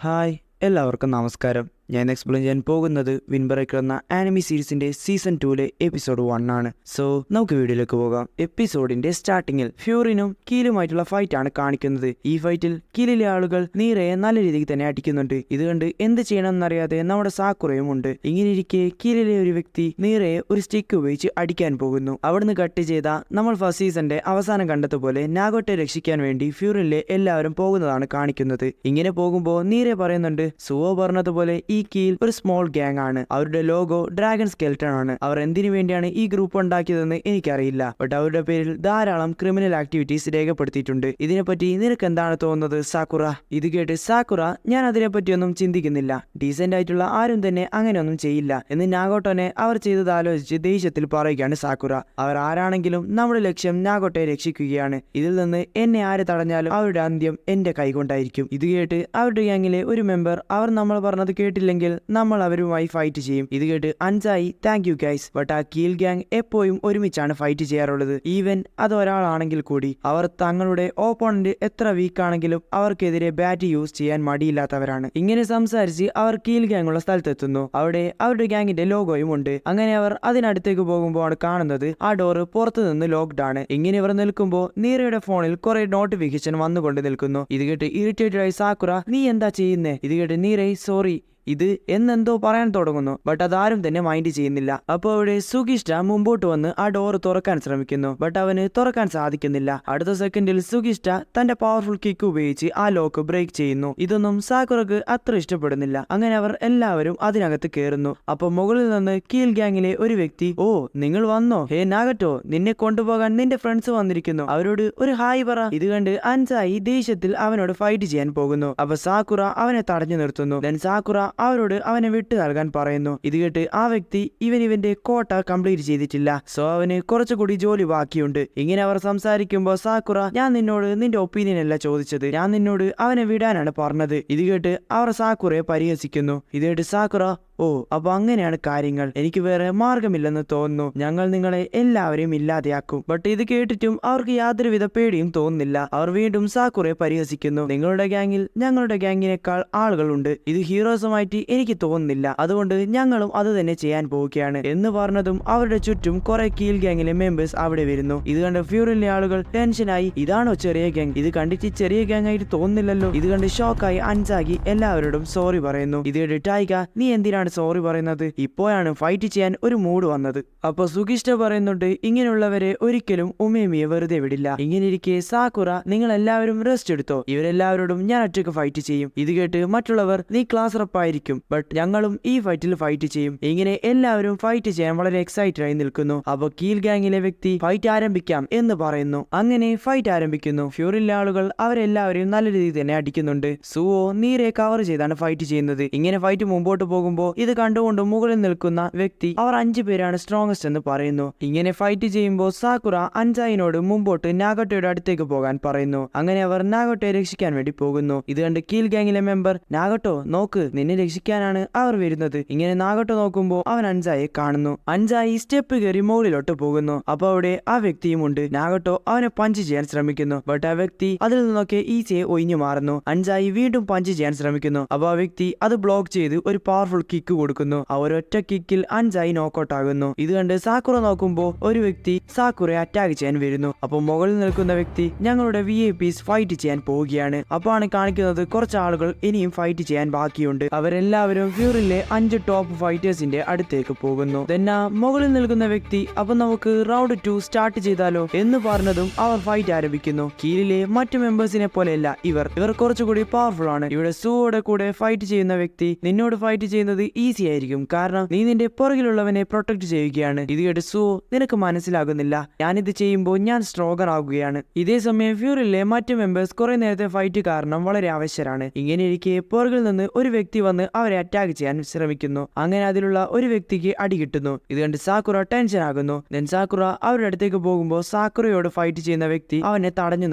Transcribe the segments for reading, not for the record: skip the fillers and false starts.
Hi, എല്ലാവർക്കും നമസ്കാരം. ഞാൻ എക്സ്പ്ലെയിൻ ചെയ്യാൻ പോകുന്നത് വിൻബ്രേക്കർ എന്ന ആനിമി സീരീസിന്റെ സീസൺ 2 എപ്പിസോഡ് 1 ആണ്. സോ നമുക്ക് വീഡിയോയിലേക്ക് പോകാം. എപ്പിസോഡിന്റെ സ്റ്റാർട്ടിങ്ങിൽ ഫ്യൂറിനും കീലുമായിട്ടുള്ള ഫൈറ്റ് ആണ് കാണിക്കുന്നത്. ഈ ഫൈറ്റിൽ കീലിലെ ആളുകൾ നീറയെ നല്ല രീതിക്ക് തന്നെ അടിക്കുന്നുണ്ട്. ഇത് കണ്ട് എന്ത് ചെയ്യണമെന്നറിയാതെ നമ്മുടെ സാക്കുറയും ഉണ്ട്. ഇങ്ങനെയിരിക്കെ കീലിലെ ഒരു വ്യക്തി നീറയെ ഒരു സ്റ്റിക്ക് ഉപയോഗിച്ച് അടിക്കാൻ പോകുന്നു. അവിടുന്ന് കട്ട് ചെയ്ത നമ്മൾ ഫസ്റ്റ് സീസന്റെ അവസാനം കണ്ടതുപോലെ നാഗോട്ടെ രക്ഷിക്കാൻ വേണ്ടി ഫ്യൂറിനിലെ എല്ലാവരും പോകുന്നതാണ് കാണിക്കുന്നത്. ഇങ്ങനെ പോകുമ്പോൾ നീറെ പറയുന്നുണ്ട്, സുവോ പറഞ്ഞതുപോലെ ഈ കീൽ ഒരു സ്മോൾ ഗ്യാങ് ആണ്. അവരുടെ ലോഗോ ഡ്രാഗൺ സ്കെൽട്ടൺ ആണ്. അവർ എന്തിനു വേണ്ടിയാണ് ഈ ഗ്രൂപ്പ് ഉണ്ടാക്കിയതെന്ന് എനിക്കറിയില്ല. ബട്ട് അവരുടെ പേരിൽ ധാരാളം ക്രിമിനൽ ആക്ടിവിറ്റീസ് രേഖപ്പെടുത്തിയിട്ടുണ്ട്. ഇതിനെപ്പറ്റി നിനക്ക് എന്താണ് തോന്നുന്നത് സാക്കുറ? ഇത് കേട്ട് സാക്കുറ, ഞാൻ അതിനെപ്പറ്റിയൊന്നും ചിന്തിക്കുന്നില്ല. ഡീസെന്റ് ആയിട്ടുള്ള ആരും തന്നെ അങ്ങനെയൊന്നും ചെയ്യില്ല എന്ന് നാഗോട്ടോനെ അവർ ചെയ്തത് ആലോചിച്ച് ദേഷ്യത്തിൽ പറയുകയാണ് സാക്കുറ. അവർ ആരാണെങ്കിലും നമ്മുടെ ലക്ഷ്യം നാഗോട്ടെ രക്ഷിക്കുകയാണ്. ഇതിൽ നിന്ന് എന്നെ ആര് തടഞ്ഞാലും അവരുടെ അന്ത്യം എന്റെ കൈകൊണ്ടായിരിക്കും. ഇത് കേട്ട് അവരുടെ ഗ്യാങ്ങിലെ ഒരു മെമ്പർ, അവർ നമ്മൾ പറഞ്ഞത് കേട്ടില്ലെങ്കിൽ നമ്മൾ അവരുമായി ഫൈറ്റ് ചെയ്യും. ഇത് കേട്ട് അൻസായി, താങ്ക് യു ഗൈസ്, ബട്ട് ആ കീൽ ഗ്യാങ് എപ്പോഴും ഒരുമിച്ചാണ് ഫൈറ്റ് ചെയ്യാറുള്ളത്. ഈവൻ അത് ഒരാളാണെങ്കിൽ കൂടി അവർ തങ്ങളുടെ ഓപ്പോണന്റ് എത്ര വീക്കാണെങ്കിലും അവർക്കെതിരെ ബാറ്റ് യൂസ് ചെയ്യാൻ മടിയില്ലാത്തവരാണ്. ഇങ്ങനെ സംസാരിച്ച് അവർ കീൽ ഗ്യാങ് ഉള്ള സ്ഥലത്തെത്തുന്നു. അവിടെ അവരുടെ ഗ്യാങ്ങിന്റെ ലോഗോയും ഉണ്ട്. അങ്ങനെ അവർ അതിനടുത്തേക്ക് പോകുമ്പോൾ കാണുന്നത് ആ ഡോറ് പുറത്തു നിന്ന് ലോക്ക്ഡ് ആണ്. ഇങ്ങനെ ഇവർ നിൽക്കുമ്പോൾ നീറയുടെ ഫോണിൽ കുറെ നോട്ടിഫിക്കേഷൻ വന്നുകൊണ്ട് നിൽക്കുന്നു. ഇത് കേട്ട് ഇറിറ്റേറ്റഡ് ആയി സാക്കുറ, നീ എന്താ ചെയ്യുന്നേ? ഇത് കേട്ട് നീറ, സോറി, ഇത് എന്നെന്തോ പറയാൻ തുടങ്ങുന്നു. ബട്ട് അതാരും തന്നെ മൈൻഡ് ചെയ്യുന്നില്ല. അപ്പോൾ അവിടെ സുഗിഷ്ട മുമ്പോട്ട് വന്ന് ആ ഡോർ തുറക്കാൻ ശ്രമിക്കുന്നു. ബട്ട് അവന് തുറക്കാൻ സാധിക്കുന്നില്ല. അടുത്ത സെക്കൻഡിൽ സുഗിഷ്ട തന്റെ പവർഫുൾ കിക്ക് ഉപയോഗിച്ച് ആ ലോക്ക് ബ്രേക്ക് ചെയ്യുന്നു. ഇതൊന്നും സാക്കുറക്ക് അത്ര ഇഷ്ടപ്പെടുന്നില്ല. അങ്ങനെ അവർ എല്ലാവരും അതിനകത്ത് കയറുന്നു. അപ്പൊ മുകളിൽ നിന്ന് കീൽ ഗ്യാങ്ങിലെ ഒരു വ്യക്തി, ഓ നിങ്ങൾ വന്നോ? ഹേ നാഗറ്റോ, നിന്നെ കൊണ്ടുപോകാൻ നിന്റെ ഫ്രണ്ട്സ് വന്നിരിക്കുന്നു, അവരോട് ഒരു ഹായ് പറ. ഇത് കണ്ട് അൻസായി ദേഷ്യത്തിൽ അവനോട് ഫൈറ്റ് ചെയ്യാൻ പോകുന്നു. അപ്പൊ സാക്കുറ അവനെ തടഞ്ഞു നിർത്തുന്നു. ദെൻ സാക്കുറ അവരോട് അവനെ വിട്ടു നൽകാൻ പറയുന്നു. ഇത് കേട്ട് ആ വ്യക്തി, ഇവന്റെ കോട്ട കംപ്ലീറ്റ് ചെയ്തിട്ടില്ല, സോ അവന് കുറച്ചുകൂടി ജോലി ബാക്കിയുണ്ട്. ഇങ്ങനെ അവർ സംസാരിക്കുമ്പോൾ സാക്കുറ, ഞാൻ നിന്നോട് നിന്റെ ഒപ്പീനിയൻ അല്ല ചോദിച്ചത്, ഞാൻ നിന്നോട് അവനെ വിടാനാണ് പറഞ്ഞത്. ഇത് കേട്ട് അവർ സാക്കുറയെ പരിഹസിക്കുന്നു. ഇത് കേട്ട് സാക്കുറ, ഓ അപ്പൊ അങ്ങനെയാണ് കാര്യങ്ങൾ, എനിക്ക് വേറെ മാർഗമില്ലെന്ന് തോന്നുന്നു, ഞങ്ങൾ നിങ്ങളെ എല്ലാവരെയും ഇല്ലാതെയാക്കും. ബട്ട് ഇത് കേട്ടിട്ടും അവർക്ക് യാതൊരുവിധ പേടിയും തോന്നുന്നില്ല. അവർ വീണ്ടും സാക്കുറയെ പരിഹസിക്കുന്നു. നിങ്ങളുടെ ഗ്യാങ്ങിൽ ഞങ്ങളുടെ ഗ്യാങ്ങിനേക്കാൾ ആളുകളുണ്ട്, ഇത് ഹീറോസുമായിട്ട് എനിക്ക് തോന്നുന്നില്ല, അതുകൊണ്ട് ഞങ്ങളും അത് തന്നെ ചെയ്യാൻ പോവുകയാണ് എന്ന് പറഞ്ഞതും അവരുടെ ചുറ്റും കുറെ കീൽ ഗ്യാങ്ങിലെ മെമ്പേഴ്സ് അവിടെ വരുന്നു. ഇത് കണ്ട് ഫ്യൂറിലെ ആളുകൾ ടെൻഷനായി, ഇതാണോ ചെറിയ ഗ്യാങ്? ഇത് കണ്ടിട്ട് ചെറിയ ഗ്യാങ് ആയിട്ട് തോന്നുന്നില്ലല്ലോ. ഇത് കണ്ട് ഷോക്കായി അൻസാഗി എല്ലാവരോടും സോറി പറയുന്നു. ഇത് കേട്ട് ടൈഗ, നീ എന്തിനാണ് സോറി പറയുന്നത്? ഇപ്പോഴാണ് ഫൈറ്റ് ചെയ്യാൻ ഒരു മൂഡ് വന്നത്. അപ്പൊ സുഗിഷ്ട പറയുന്നുണ്ട്, ഇങ്ങനെയുള്ളവരെ ഒരിക്കലും ഉമേമിയെ വെറുതെ വിടില്ല. ഇങ്ങനെയിരിക്കെ സാക്കുറ, നിങ്ങൾ എല്ലാവരും റെസ്റ്റ് എടുത്തോ, ഇവരെല്ലാവരോടും ഞാൻ ഒറ്റയ്ക്ക് ഫൈറ്റ് ചെയ്യും. ഇത് കേട്ട് മറ്റുള്ളവർ, നീ ക്ലാസ് റപ്പായിരിക്കും, ബട്ട് ഞങ്ങളും ഈ ഫൈറ്റിൽ ഫൈറ്റ് ചെയ്യും. ഇങ്ങനെ എല്ലാവരും ഫൈറ്റ് ചെയ്യാൻ വളരെ എക്സൈറ്റഡ് ആയി നിൽക്കുന്നു. അപ്പൊ കീൽ ഗ്യാങ്ങിലെ വ്യക്തി, ഫൈറ്റ് ആരംഭിക്കാം എന്ന് പറയുന്നു. അങ്ങനെ ഫൈറ്റ് ആരംഭിക്കുന്നു. ഫ്യൂറിലെ ആളുകൾ അവരെല്ലാവരെയും നല്ല രീതിയിൽ തന്നെ അടിക്കുന്നുണ്ട്. സുവോ നീറെ കവർ ചെയ്താണ് ഫൈറ്റ് ചെയ്യുന്നത്. ഇങ്ങനെ ഫൈറ്റ് മുമ്പോട്ട് പോകുമ്പോൾ ഇത് കണ്ടുകൊണ്ട് മുകളിൽ നിൽക്കുന്ന വ്യക്തി, അവർ 5 പേരാണ് സ്ട്രോങ്സ്റ്റ് എന്ന് പറയുന്നു. ഇങ്ങനെ ഫൈറ്റ് ചെയ്യുമ്പോൾ സാക്കുറ അൻസായിനോട് മുമ്പോട്ട് നാഗോട്ടയുടെ അടുത്തേക്ക് പോകാൻ പറയുന്നു. അങ്ങനെ അവർ നാഗോട്ടയെ രക്ഷിക്കാൻ വേണ്ടി പോകുന്നു. ഇത് കണ്ട് കീൽ ഗ്യാങ്ങിലെ മെമ്പർ, നാഗോട്ടോ നോക്ക്, നിന്നെ രക്ഷിക്കാനാണ് അവർ വരുന്നത്. ഇങ്ങനെ നാഗോട്ടോ നോക്കുമ്പോൾ അവൻ അൻസായെ കാണുന്നു. അൻസായി സ്റ്റെപ്പ് കയറി മുകളിലോട്ട് പോകുന്നു. അപ്പൊ അവിടെ ആ വ്യക്തിയും ഉണ്ട്. നാഗോട്ടോ അവനെ പഞ്ച് ചെയ്യാൻ ശ്രമിക്കുന്നു. ബട്ട് ആ വ്യക്തി അതിൽ നിന്നൊക്കെ ഈസിയെ ഒഴിഞ്ഞു മാറുന്നു. അൻസായി വീണ്ടും പഞ്ച് ചെയ്യാൻ ശ്രമിക്കുന്നു. അപ്പൊ ആ വ്യക്തി അത് ബ്ലോക്ക് ചെയ്ത് ഒരു പവർഫുൾ കിക്ക് കൊടുക്കുന്നു. ആ ഒരൊറ്റ കിക്കിൽ അൻസായി നോക്കൗട്ട് ആകുന്നു. ഇത് കണ്ട് സാക്കുറ നോക്കുമ്പോൾ ഒരു വ്യക്തി സാക്കുറയെ അറ്റാക്ക് ചെയ്യാൻ വരുന്നു. അപ്പൊ മുകളിൽ നിൽക്കുന്ന വ്യക്തി, ഞങ്ങളുടെ VIPs ഫൈറ്റ് ചെയ്യാൻ പോവുകയാണ്. അപ്പൊ ആണ് കാണിക്കുന്നത് കുറച്ച് ആളുകൾ ഇനിയും ഫൈറ്റ് ചെയ്യാൻ ബാക്കിയുണ്ട്. അവരെല്ലാവരും ഫ്യൂറിലെ 5 ടോപ്പ് ഫൈറ്റേഴ്സിന്റെ അടുത്തേക്ക് പോകുന്നു. then മുകളിൽ നിൽക്കുന്ന വ്യക്തി, അപ്പൊ നമുക്ക് റൗണ്ട് 2 സ്റ്റാർട്ട് ചെയ്താലോ എന്ന് പറഞ്ഞതും അവർ ഫൈറ്റ് ആരംഭിക്കുന്നു. കീലിലെ മറ്റു മെമ്പേഴ്സിനെ പോലെയല്ല ഇവർ കുറച്ചുകൂടി പവർഫുൾ ആണ്. ഇവിടെ സുവോയുടെ കൂടെ ഫൈറ്റ് ചെയ്യുന്ന വ്യക്തി, നിന്നോട് ഫൈറ്റ് ചെയ്യുന്നത് ഈസി ആയിരിക്കും, കാരണം നീ നിന്റെ പുറകിലുള്ളവനെ പ്രൊട്ടക്ട് ചെയ്യുകയാണ്. ഇത് കേട്ട് സുവോ, നിനക്ക് മനസ്സിലാകുന്നില്ല, ഞാനിത് ചെയ്യുമ്പോൾ ഞാൻ സ്ട്രോങ്ങർ ആകുകയാണ്. ഇതേ സമയം ഫ്യൂറിലെ മറ്റു മെമ്പേഴ്സ് കുറെ നേരത്തെ ഫൈറ്റ് കാരണം വളരെ ആവശ്യരാണ്. ഇങ്ങനെയിരിക്കെ പുറകിൽ നിന്ന് ഒരു വ്യക്തി വന്ന് അവരെ അറ്റാക്ക് ചെയ്യാൻ ശ്രമിക്കുന്നു. അങ്ങനെ അതിലുള്ള ഒരു വ്യക്തിക്ക് അടി കിട്ടുന്നു. ഇത് കണ്ട് സാക്കുറ ടെൻഷൻ ആകുന്നു. ദെൻ സാക്കുറ അവരുടെ അടുത്തേക്ക് പോകുമ്പോൾ സാക്കുറയോട് ഫൈറ്റ് ചെയ്യുന്ന വ്യക്തി അവനെ തടഞ്ഞു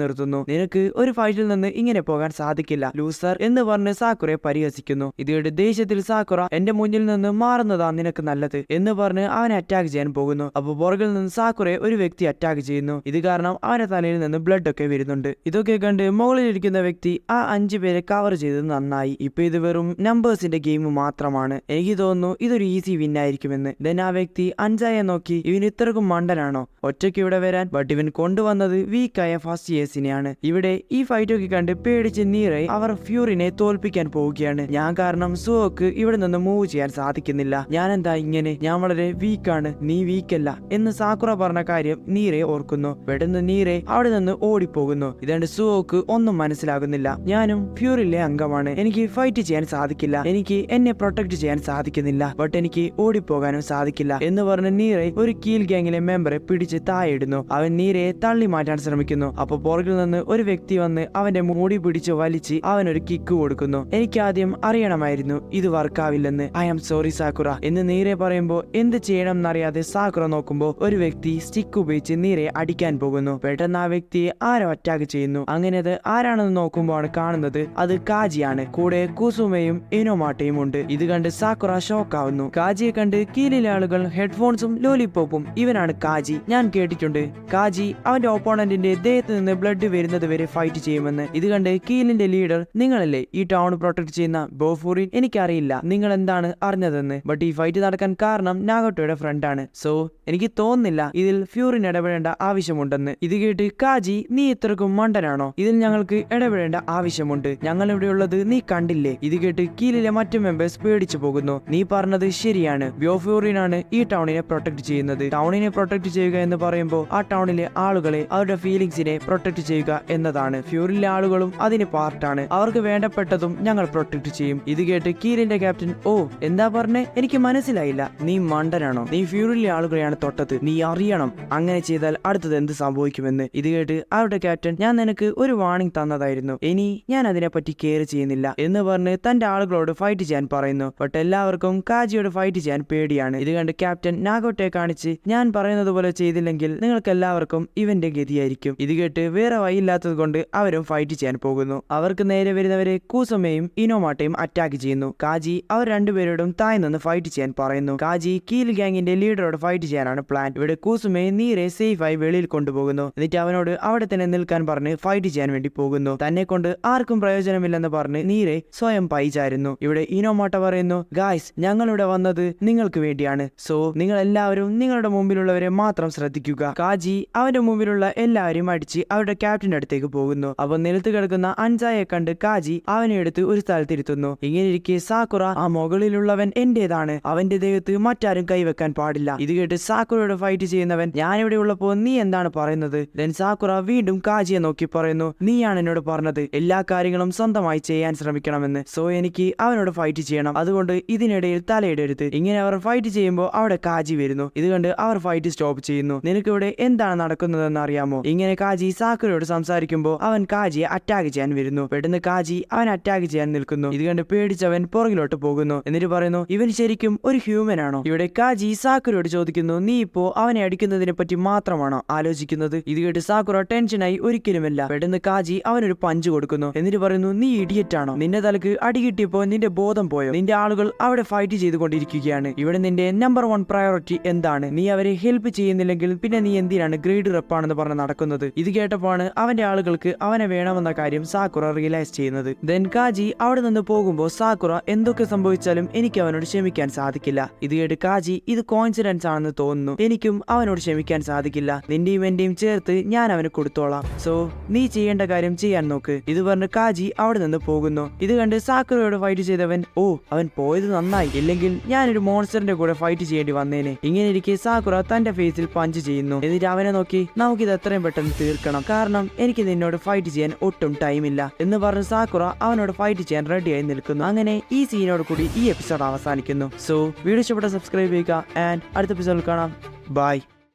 നിർത്തുന്നു. നിനക്ക് ഒരു ഫൈറ്റിൽ നിന്ന് ഇങ്ങനെ പോകാൻ സാധിക്കില്ല ലൂസർ എന്ന് പറഞ്ഞ് സാക്കുറയെ പരിഹസിക്കുന്നു. ഇത് കേട്ട് ദേഷ്യത്തിൽ സാക്കുറ, എന്റെ മുന്നിൽ നിന്ന് മാറുന്നതാ നിനക്ക് നല്ലത് എന്ന് പറഞ്ഞ് അവനെ അറ്റാക്ക് അറ്റാക്ക് ചെയ്യാൻ പോകുന്നു. അപ്പോൾ പുറകിൽ നിന്ന് സാക്കുറയെ ഒരു വ്യക്തി അറ്റാക്ക് ചെയ്യുന്നു. ഇത് കാരണം അവന്റെ തലയിൽ നിന്ന് ബ്ലഡ് ഒക്കെ വരുന്നുണ്ട്. ഇതൊക്കെ കണ്ട് മുകളിലിരിക്കുന്ന വ്യക്തി ആ 5 പേരെ കവർ ചെയ്തത് നന്നായി. ഇപ്പൊ ഇത് വെറും നമ്പേഴ്സിന്റെ ഗെയിം മാത്രമാണ്. എനിക്ക് തോന്നുന്നു ഇതൊരു ഈസി വിൻ ആയിരിക്കുമെന്ന്. ദെൻ ആ വ്യക്തി അൻസായെ നോക്കി, ഇവൻ ഇത്രക്കും മണ്ടനാണോ ഒറ്റയ്ക്ക് ഇവിടെ വരാൻ? ബട്ട് ഇവൻ കൊണ്ടുവന്നത് വീക്കായ ഫസ്റ്റ് ഇയേഴ്സിനെയാണ്. ഇവിടെ ഈ ഫൈറ്റ് ഒക്കെ കണ്ട് പേടിച്ച് നീറെ അവർ ഫ്യൂറിനെ തോൽപ്പിക്കാൻ പോവുകയാണ്. ഞാൻ കാരണം സുവോക്ക് ഇവിടെ നിന്ന് മൂവ് ചെയ്യാൻ സാധിക്കുന്നില്ല. ഞാൻ എന്താ ഇങ്ങനെ? ഞാൻ വളരെ വീക്കാണ്. നീ വീക്കല്ല എന്ന് സാക്കുറ പറഞ്ഞ കാര്യം നീറെ ഓർക്കുന്നു. പെട്ടെന്ന് നീറെ അവിടെ നിന്ന് ഓടിപ്പോകുന്നു. ഇതാണ്ട് സുവോക്ക് ഒന്നും മനസ്സിലാകുന്നില്ല. ഞാനും ഫ്യൂറിലെ അംഗമാണ്. എനിക്ക് ഫൈറ്റ് ചെയ്യാൻ സാധിക്കില്ല. എനിക്ക് എന്നെ പ്രൊട്ടക്ട് ചെയ്യാൻ സാധിക്കുന്നില്ല. ബട്ട് എനിക്ക് ഓടിപ്പോകാനും സാധിക്കില്ല എന്ന് പറഞ്ഞ് നീറെ ഒരു കീൽ ഗ്യാങ്ങിലെ മെമ്പറെ പിടിച്ച് താഴെയിടുന്നു. അവൻ നീരയെ തള്ളി മാറ്റാൻ ശ്രമിക്കുന്നു. അപ്പൊ പുറകിൽ നിന്ന് ഒരു വ്യക്തി വന്ന് അവന്റെ മുടി പിടിച്ച് വലിച്ച് അവനൊരു കിക്ക് കൊടുക്കുന്നു. എനിക്ക് ആദ്യം അറിയണമായിരുന്നു ഇത് വർക്കാവില്ലെന്ന്. ഐ ആം സോറി സാക്കുറ എന്ന് നീരെ പറയുമ്പോ എന്ത് ചെയ്യണം എന്നറിയാതെ സാക്കുറ നോക്കുമ്പോ ഒരു വ്യക്തി സ്റ്റിക്ക് ഉപയോഗിച്ച് നീരയെ അടിക്കാൻ പോകുന്നു. പെട്ടെന്ന് ആ വ്യക്തിയെ ആരോ അറ്റാക്ക് ചെയ്യുന്നു. അങ്ങനെ അത് ആരാണെന്ന് നോക്കുമ്പോഴാണ് കാണുന്നത് അത് കാജിയാണ്. കൂടെ കുസുമയും ഇനോമാട്ടയും ഉണ്ട്. ഇത് കണ്ട് സാക്കുറ ഷോക്കാവുന്നു. കാജിയെ കണ്ട് കീഴിലെ ആളുകൾ ഹെഡ്ഫോൺസും ലോലിപോപ്പും, ഇവനാണ് കാജി. ഞാൻ കേട്ടിട്ടുണ്ട് കാജി അവന്റെ ഓപ്പോണന്റിന്റെ ദേഹത്ത് നിന്ന് ബ്ലഡ് വരുന്നത് വരെ ഫൈറ്റ് ചെയ്യുമെന്ന്. ഇത് കണ്ട് കീലിന്റെ ലീഡർ, നിങ്ങളല്ലേ ഈ ടൗൺ പ്രൊട്ടക്ട് ചെയ്യുന്ന ബോഫൂറിൻ? എനിക്കറിയില്ല നിങ്ങൾ എന്താണ് അറിഞ്ഞതെന്ന്. ബട്ട് ഈ ഫൈറ്റ് നടക്കാൻ കാരണം നാഗോട്ടോയുടെ ഫ്രണ്ടാണ്. സോ എനിക്ക് തോന്നുന്നില്ല ഇതിൽ ഫ്യൂറിൻ ഇടപെടേണ്ട ആവശ്യമുണ്ടെന്ന്. ഇത് കേട്ട് കാജി, നീ ഇത്രക്കും മണ്ടനാണോ? ഇതിൽ ഞങ്ങൾക്ക് ഇടപെടേണ്ട ആവശ്യമുണ്ട്. ഞങ്ങൾ ഇവിടെയുള്ളത് നീ കണ്ടില്ലേ? ഇത് കേട്ട് കീലിലെ മറ്റു മെമ്പേഴ്സ് പേടിച്ചു പോകുന്നു. നീ പറഞ്ഞത് ശരിയാണ്. ബോഫൂറിനാണ് ഈ ടൗണിനെ പ്രൊട്ടക്ട് ചെയ്യുന്നത്. ടൗണിനെ പ്രൊട്ടക്ട് ചെയ്യുക എന്ന് പറയുമ്പോൾ ആ ടൗണിലെ ആളുകളെ, അവരുടെ ഫീലിംഗ്സിനെ പ്രൊട്ടക്ട് ചെയ്യുക എന്നതാണ്. ഫ്യൂറിലെ ആളുകളും അതിന് പാർട്ടാണ്. അവർക്ക് വേണ്ടപ്പെട്ടതും ഞങ്ങൾ പ്രൊട്ടക്ട് ചെയ്യും. ഇത് കേട്ട് കീലിന്റെ ക്യാപ്റ്റൻ, ഓ എന്താ പറഞ്ഞേ? എനിക്ക് മനസ്സിലായില്ല. നീ മണ്ടനാണോ? നീ ഫ്യൂറിലെ ആളുകളെയാണ് തൊട്ടത്. നീ അറിയണം അങ്ങനെ ചെയ്താൽ അടുത്തത് എന്ത് സംഭവിക്കുമെന്ന്. ഇത് കേട്ട് അവരുടെ ക്യാപ്റ്റൻ, ഞാൻ നിനക്ക് ഒരു വാർണിംഗ് തന്നതായിരുന്നു. ഇനി ഞാൻ അതിനെപ്പറ്റി കെയർ ചെയ്യുന്നില്ല എന്ന് പറഞ്ഞ് തന്റെ ആളുകളോട് ഫൈറ്റ് ചെയ്യാൻ പറയുന്നു. ബട്ട് എല്ലാവർക്കും കാജിയോട് ഫൈറ്റ് ചെയ്യാൻ പേടിയാണ്. ഇത് കണ്ട് ക്യാപ്റ്റൻ നാഗോട്ടെ കാണിച്ച്, ഞാൻ പറയുന്നത് പോലെ ചെയ്തില്ലെങ്കിൽ നിങ്ങൾക്ക് എല്ലാവർക്കും ഇവന്റെ ഗതിയായിരിക്കും. ഇത് കേട്ട് വേറെ വഴിയില്ലാത്തത് കൊണ്ട് അവരും ഫൈറ്റ് ചെയ്യാൻ പോകുന്നു. അവർക്ക് നേരെ വരുന്നവരെ കൂസമയും ഇനോമാട്ടയും അറ്റാക്ക് ചെയ്യുന്നു. കാജി അവർ രണ്ടുപേരോടും താഴെ നിന്ന് ഫൈറ്റ് ചെയ്യാൻ പറയുന്നു. കാജി കീൽ ഗ്യാങ്ങിന്റെ ലീഡറോട് ഫൈറ്റ് ചെയ്യാനാണ് പ്ലാൻ. ഇവിടെ കൂസുമയെ നീരെ സേഫായി വെളിയിൽ കൊണ്ടുപോകുന്നു. എന്നിട്ട് അവനോട് അവിടെ തന്നെ നിൽക്കാൻ പറഞ്ഞ് ഫൈറ്റ് ചെയ്യാൻ വേണ്ടി പോകുന്നു. തന്നെ കൊണ്ട് ആർക്കും പ്രയോജനമില്ലെന്ന് പറഞ്ഞ് നീരെ സ്വയം പൈചാരുന്നു. ഇവിടെ ഇനോമാട്ട പറയുന്നു, ഗായ്സ് ഞങ്ങളിവിടെ വന്നത് നിങ്ങൾക്ക് വേണ്ടിയാണ്. സോ നിങ്ങൾ എല്ലാവരും നിങ്ങളുടെ മുമ്പിലുള്ളവരെ മാത്രം ശ്രദ്ധിക്കുക. കാജി അവന്റെ മുമ്പിലുള്ള എല്ലാവരെയും അടിച്ച് അവരുടെ ക്യാപ്റ്റന്റെ അടുത്തേക്ക് പോകുന്നു. അപ്പൊ നിലത്ത് കിടക്കുന്ന അൻസായെ കണ്ട് കാജി അവനെ എടുത്ത് ഒരു സ്ഥലത്തിരുത്തുന്നു. ഇങ്ങനെ ഇരിക്കെ സാക്കുറ, ആ മുകളിലുള്ളവൻ എന്റേതാണ്. അവന്റെ ദേഹത്ത് മറ്റാരും കൈവെക്കാൻ പാടില്ല. ഇത് കേട്ട് സാക്കുറയോട് ഫൈറ്റ് ചെയ്യുന്നവൻ, ഞാനിവിടെ ഉള്ളപ്പോ നീ എന്താണ് പറയുന്നത്? ദെൻ സാക്കുറ വീണ്ടും കാജിയെ നോക്കി പറയുന്നു, നീയാണ് എന്നോട് പറഞ്ഞത് എല്ലാ കാര്യങ്ങളും സ്വന്തമായി ചെയ്യാൻ ശ്രമിക്കണമെന്ന്. സോ എനിക്ക് അവനോട് ഫൈറ്റ് ചെയ്യണം. അതുകൊണ്ട് ഇതിനിടയിൽ തലയിടരുത്. ഇങ്ങനെ അവർ ഫൈറ്റ് ചെയ്യുമ്പോൾ അവിടെ കാജി വരുന്നു. ഇത് കണ്ട് അവർ ഫൈറ്റ് സ്റ്റോപ്പ് ചെയ്യുന്നു. നിനക്കിവിടെ എന്താണ് നടക്കുന്നതെന്ന് അറിയാമോ? ഇങ്ങനെ കാജി സാക്കുറയോട് സംസാരിക്കുമ്പോൾ അവൻ കാജിയെ അറ്റാക്ക് ചെയ്യാൻ വരുന്നു. പെട്ടെന്ന് കാജി അവൻ അറ്റാക്ക് ചെയ്യാൻ നിൽക്കുന്നു. ഇത് കണ്ട് പേടിച്ചവൻ പുറകിലോട്ട് പോകുന്നു. എന്നിട്ട് പറയുന്നു, ഇവൻ ശരിക്കും ഒരു ഹ്യൂമൻ ആണോ? ഇവിടെ കാജി സാക്കുറയോട് ചോദിക്കുന്നു, നീ ഇപ്പോ അവനെ അടിക്കുന്നതിനെ പറ്റി മാത്രമാണോ ആലോചിക്കുന്നത്? ഇത് കേട്ട് സാക്കുറ ടെൻഷനായി, ഒരിക്കലുമല്ല. പെട്ടെന്ന് കാജി അവനൊരു പഞ്ച് കൊടുക്കുന്നു. എന്നിട്ട് പറയുന്നു, നീ ഇഡിയറ്റ് ആണോ? നിന്റെ തലക്ക് അടി കിട്ടിയപ്പോ നിന്റെ ബോധം പോയോ? നിന്റെ ആളുകൾ അവിടെ ഫൈറ്റ് ചെയ്തുകൊണ്ടിരിക്കുകയാണ്. ഇവിടെ നിന്റെ നമ്പർ 1 പ്രയോറിറ്റി എന്താണ്? നീ അവരെ ഹെൽപ്പ് ചെയ്യുന്നില്ലെങ്കിൽ പിന്നെ നീ എന്തിനാണ് ഗ്രേഡ് റെപ്പാണെന്ന് പറഞ്ഞ് നടക്കുന്നത്? ഇത് കേട്ടപ്പോഴാണ് അവന്റെ ആളുകൾക്ക് അവനെ വേണമെന്ന കാര്യം സാക്കുറ റിയലൈസ് ചെയ്യുന്നത്. ദെൻ കാജി അവിടെ നിന്ന് പോകുമ്പോൾ സാക്കുറ, എന്തൊക്കെ സംഭവിച്ചാലും എനിക്ക് അവനോട് ക്ഷമിക്കാൻ സാധിക്കില്ല. ഇത് കേട്ട് കാജി, ഇത് കോയിൻസിഡൻസ് ആണെന്ന് തോന്നുന്നു. എനിക്കും അവനോട് ക്ഷമിക്കാൻ സാധിക്കില്ല. നിന്റെയും എന്റെയും ചേർത്ത് ഞാൻ അവന് കൊടുത്തോളാം. സോ നീ ചെയ്യേണ്ട കാര്യം ചെയ്യാൻ നോക്ക്. ഇത് പറഞ്ഞ് കാജി അവിടെ നിന്ന് പോകുന്നു. ഇത് കണ്ട് സാക്കുറയോട് ഫൈറ്റ് ചെയ്തവൻ, ഓ അവൻ പോയത് നന്നായി, ഇല്ലെങ്കിൽ ഞാനൊരു മോൺസ്റ്ററിന്റെ കൂടെ ഫൈറ്റ് ചെയ്യേണ്ടി വന്നേനെ. ഇങ്ങനെ ഇരിക്കെ സാക്കുറ തന്റെ ഫേസിൽ പഞ്ച് ചെയ്യുന്നു. എന്നിട്ട് അവനെ നോക്കി, നമുക്കിത് എത്രയും പെട്ടെന്ന് തീർക്കണം, കാരണം എനിക്ക് നിന്നോട് ഫൈറ്റ് ചെയ്യാൻ ഒട്ടും ടൈമില്ല എന്ന് പറഞ്ഞ് സാക്കുറ അവനോട് ഫൈറ്റ് ചെയ്യാൻ റെഡിയായി നിൽക്കുന്നു. അങ്ങനെ ഈ സീനോട് കൂടി ഈ എപ്പിസോഡ് അവസാനിക്കുന്നു. സോ വീഡിയോ ഇഷ്ടപ്പെട്ട സബ്സ്ക്രൈബ് ചെയ്യുക ആൻഡ് അടുത്ത എപ്പിസോഡിൽ കാണാം. ബൈ.